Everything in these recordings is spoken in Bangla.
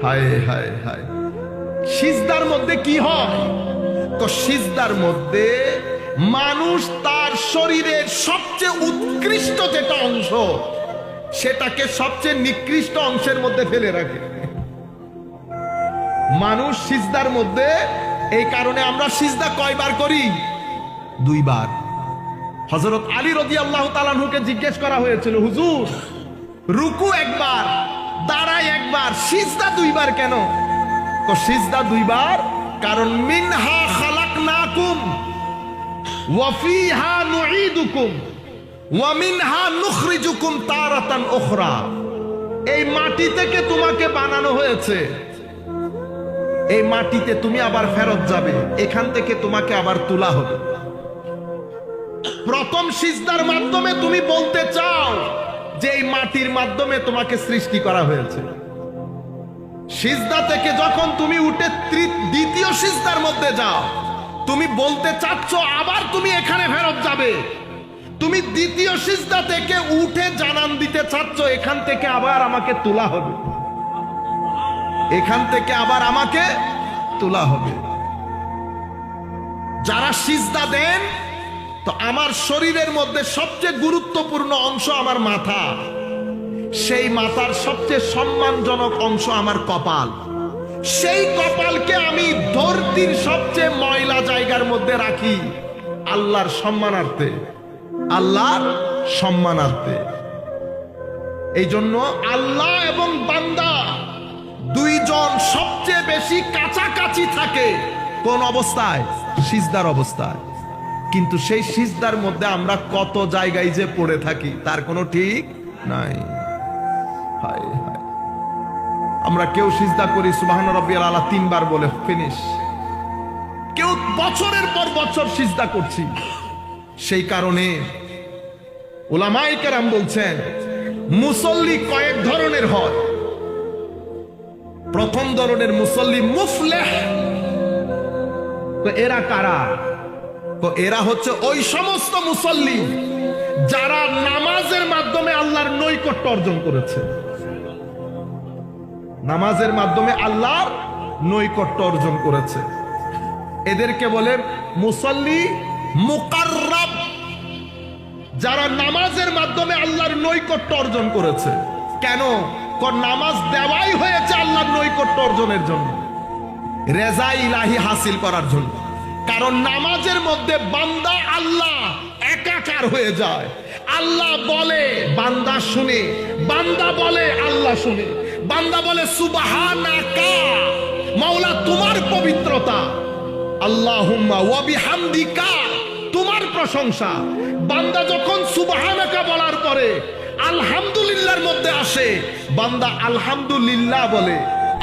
হায় হায় হায়। সিজদার মধ্যে কি হয়? তো সিজদার মধ্যে মানুষ তার শরীরের সবচেয়ে উৎকৃষ্ট যেটা অংশ সেটাকে সবচেয়ে নিকৃষ্ট অংশের মধ্যে ফেলে রাখে মানুষ সিজদার মধ্যে। এই কারণে আমরা সিজদা কয়বার করি? 2 বার। হযরত আলী রাদিয়াল্লাহু তাআলা আনহুকে জিজ্ঞেস করা হয়েছিল, হুজুর রুকু 1 বার, দাঁড়াই 1 বার, সিজদা 2 বার কেন? তো সিজদা 2 বার কারণ মিনহা খালাকনাকুম ওয়া ফিহা নুঈদুকুম ওয়া মিনহা নুখরিজুকুম তারাতান উখরা। এই মাটি থেকে তোমাকে বানানো হয়েছে, এই মাটিতে তুমি আবার ফেরত যাবে, এখান থেকে তোমাকে আবার তোলা হবে। প্রথম সিজদার মাধ্যমে তুমি বলতে চাও যে এই মাটির মাধ্যমে তোমাকে সৃষ্টি করা হয়েছে। সিজদা থেকে যখন তুমি উঠে দ্বিতীয় সিজদার মধ্যে যাও, তুমি বলতে চাচ্ছ আবার তুমি এখানে ফেরত যাবে। তুমি দ্বিতীয় সিজদা থেকে উঠে জানান দিতে চাচ্ছ এখান থেকে আবার আমাকে তোলা হবে, এখান থেকে আবার আমাকে তোলা হবে। যারা সিজদা দেন, তো আমার শরীরের মধ্যে সবচেয়ে গুরুত্বপূর্ণ অংশ আমার মাথা, সেই মাথার সবচেয়ে সম্মানজনক অংশ আমার কপাল। সেই কপালকে আমি ধরতির সবচেয়ে ময়লা জায়গার মধ্যে রাখি আল্লাহর সম্মানার্থে, আল্লাহর সম্মানার্থে। এই জন্য আল্লাহ এবং বান্দা দুইজন সবচেয়ে বেশি কাছাকাছি থাকে কোন অবস্থায়? সিজদার অবস্থায়। কিন্তু সেই সিজদার মধ্যে আমরা কত জায়গায় যে পড়ে থাকি তার কোনো ঠিক নাই। হায় হায়। আমরা কেউ সিজদা করি সুবহান রাব্বিয়াল আলা 3 বার বলে ফিনিশ, কেউ বছরের পর বছর সিজদা করছি। সেই কারণে উলামায়ে কেরাম বলছেন মুসল্লি কয়েক ধরনের হয়। প্রথম ধরনের মুসল্লি মুফলিহ। তো এরা কারা? তো এরা হচ্ছে ওই সমস্ত মুসল্লি যারা নামাজের মাধ্যমে আল্লাহর নৈকট্য অর্জন করেছে, নামাজের মাধ্যমে আল্লাহর নৈকট্য অর্জন করেছে। এদেরকে বলে মুসল্লি মুকাররাব, যারা নামাজের মাধ্যমে আল্লাহর নৈকট্য অর্জন করেছে। কেন? নামাজ দেওয়াই হয়েছে আল্লাহর নৈকট্য অর্জনের জন্য, রেজা ইলাহি হাসিল করার জন্য। কারণ নামাজের মধ্যে বান্দা আল্লাহ একাকার হয়ে যায়। আল্লাহ বলে বান্দা শুনে, বান্দা বলে আল্লাহ শুনে। বান্দা বলে সুবহানাকা, মাওলা তোমার পবিত্রতা, আল্লাহুম্মা ওয়া বিহামদিকা, তোমার প্রশংসা। বান্দা যখন সুবহানাকা বলার পরে আলহামদুলিল্লাহর মধ্যে আসে, বান্দা আলহামদুলিল্লাহ বলে,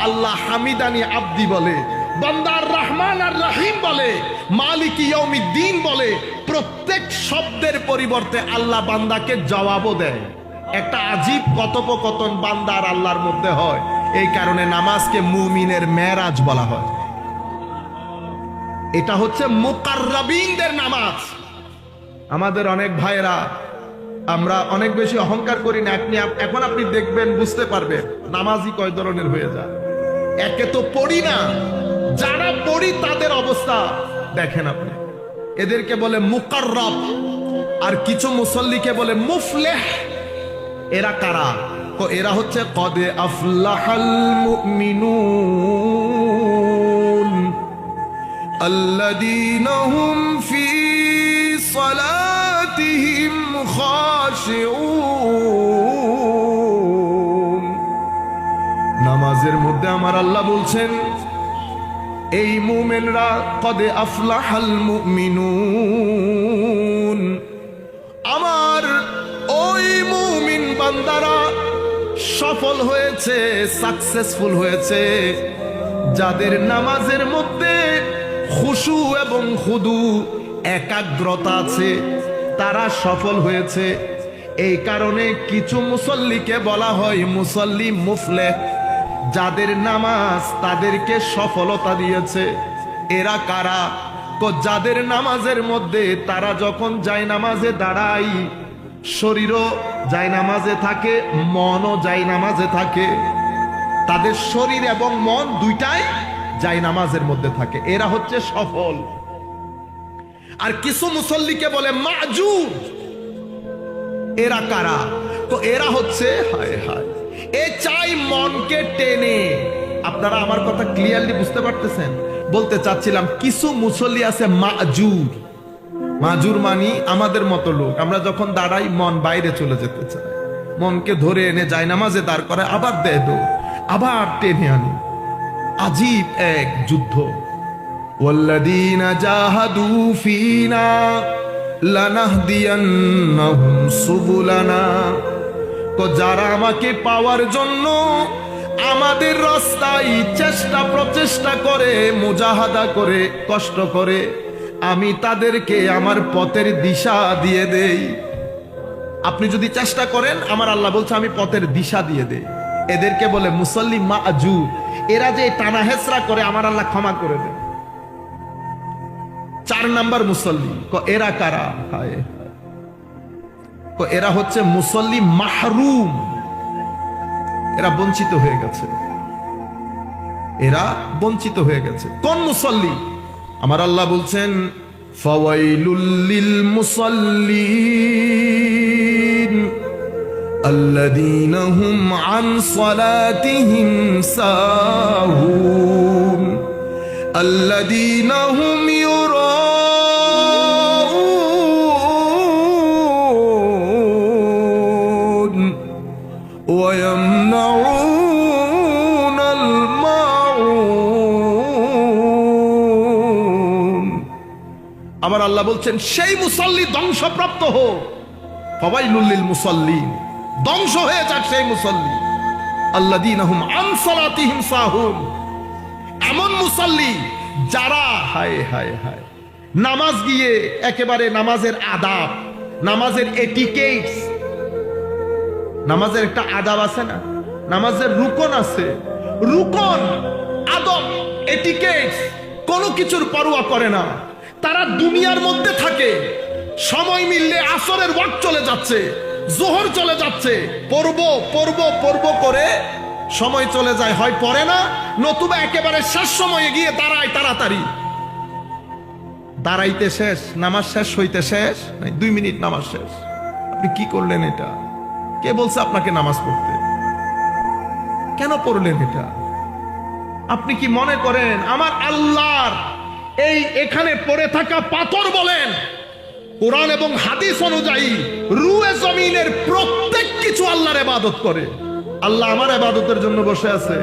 আল্লাহ হামিদানি আব্দি বলে, বান্দা আর রহমান আর রহিম বলে, মালিক ইয়াউমিদ্দিন বলে। প্রত্যেক শব্দের পরিবর্তে আল্লাহ বান্দাকে জবাবও দেয়। একটা আজীব কথোপকথন বান্দা আর আল্লাহর মধ্যে হয়। এই কারণে নামাজকে মুমিনের মেরাজ বলা হয়। এটা হচ্ছে মুকাররাবিনদের নামাজ। আমাদের অনেক ভাইরা আমরা অনেক বেশি অহংকার করি না। এখন আপনি দেখবেন, বুঝতে পারবেন নামাজই কয় ধরনের হয়ে যায়। একে তো পড়ি না, যারা পড়ি তাদের অবস্থা দেখেন আপনি। এদেরকে বলে মুকাররাব, আর কিছু মুসল্লিকে বলে মুফলিহ। এরা কারা? তো এরা হচ্ছে কদে আফলাহাল মুমিনুন আল্লাযীনা হুম ফি সালাতিহিম খাশিউন। নামাজের মধ্যে আমার আল্লাহ বলছেন এই মুমিনরা কদে আফলাহাল মুমিনুন, আমার ওই মুমিন বান্দারা সফল হয়েছে, সাকসেসফুল হয়েছে, যাদের নামাজের মধ্যে খুশু এবং খুদু একাগ্রতা আছে, তারা সফল হয়েছে। এই কারণে কিছু মুসল্লিকে বলা হয় মুসল্লি মুফলিহ, যাদের নামাজ তাদেরকে সফলতা দিয়েছে। এরা কারা? যাদের নামাজের মধ্যে তারা যখন যায় নামাজে দাঁড়ায়, শরীরও যায় নামাজে থাকে, মনও যায় নামাজে থাকে। তাদের শরীর এবং মন দুইটাই যাই নামাজের মধ্যে থাকে, এরা হচ্ছে সফল। আর কিছু মুসল্লিকে বলে মাজুর, এরা কারা? তো এরা হচ্ছে হায় হায় এ চাই মনকে টেনে। আপনারা আমার কথা ক্লিয়ারলি বুঝতে পারতেছেন? বলতে চাচ্ছিলাম কিছু মুসল্লি আছে মাজুর। মাজুর মানি আমাদের মতো লোক, আমরা যখন দাঁড়াই মন বাইরে চলে যেতে চায়, মনকে ধরে এনে যায় নামাজে দাঁড় করে, আবার দেয় দৌড়, আবার টেনে আনি। আজীব এক যুদ্ধ। ওয়াল্লাযীনা জাহাদু ফীনা লানাহদিয়ান্নাহুম সুবুলানা। তো যারা আমাকে পাওয়ার জন্য আমাদের রাস্তায় চেষ্টা প্রচেষ্টা করে, মুজাহাদা করে, কষ্ট করে, আমি তাদেরকে আমার পথের দিশা দিয়ে দেই। আপনি যদি চেষ্টা করেন, আমার আল্লাহ বলছে আমি পথের দিশা দিয়ে দেই। এদেরকে বলে মুসল্লি মাজুর। এরা যে টানা হেসরা করে, আমার আল্লাহ ক্ষমা করে দেন। 4 নাম্বার মুসল্লি, এরা কারা? হায়, এরা হচ্ছে মুসল্লি মাহরুম। এরা বঞ্চিত হয়ে গেছে, এরা বঞ্চিত হয়ে গেছে। কোন মুসল্লি? আমার আল্লাহ বলছেন ফাওয়াইলুল লিল মুসাল্লিন আল্লাযীনা হুম আন সালাতিহিম সাহুন আল্লাযীনা হুম يراءون ويمنعون الماعون। আমার আল্লাহ বলছেন সেই মুসল্লি ধ্বংসপ্রাপ্ত হোক। ফাওয়াইলুল লিল মুসাল্লিন, ধ্বংস হয়ে যাক সেই মুসল্লি আল্লাযীনা হুম আন সালাতিহিম সাহুন। এমন মুসল্লি যারা হায় হায় হায় নামাজ গিয়ে একেবারে নামাজের আদাব, নামাজের এটিকেটস, নামাজের একটা আদাব আছে না, নামাজের রুকন আছে, রুকন আদব এটিকেটস কোনো কিছুর পরোয়া করে না। তারা দুনিয়ার মধ্যে থাকে, সময় মিললে আসরের ওয়াক্ত চলে যাচ্ছে, জোহর চলে যাচ্ছে, পড়ব করে সময় চলে যায়, হয় পড়ে না, নতুবা একেবারে শেষ সময়ে গিয়ে দাঁড়ায় তাড়াতাড়ি। দাঁড়াইতে শেষ, নামাজ শেষ হইতে শেষ, 2 মিনিট নামাজ শেষ। আপনি কি করলেন এটা? কে বলছে আপনাকে নামাজ পড়তে? কেন পড়লেন এটা? আপনি কি মনে করেন আমার আল্লাহর এই এখানে পড়ে থাকা পাথর বলেন, কোরআন এবং হাদিস অনুযায়ী রুয়ে জমিনের প্রত্যেক কিছু আল্লাহর ইবাদত করে? আল্লাহ আমার ইবাদতের জন্য বসে আছে?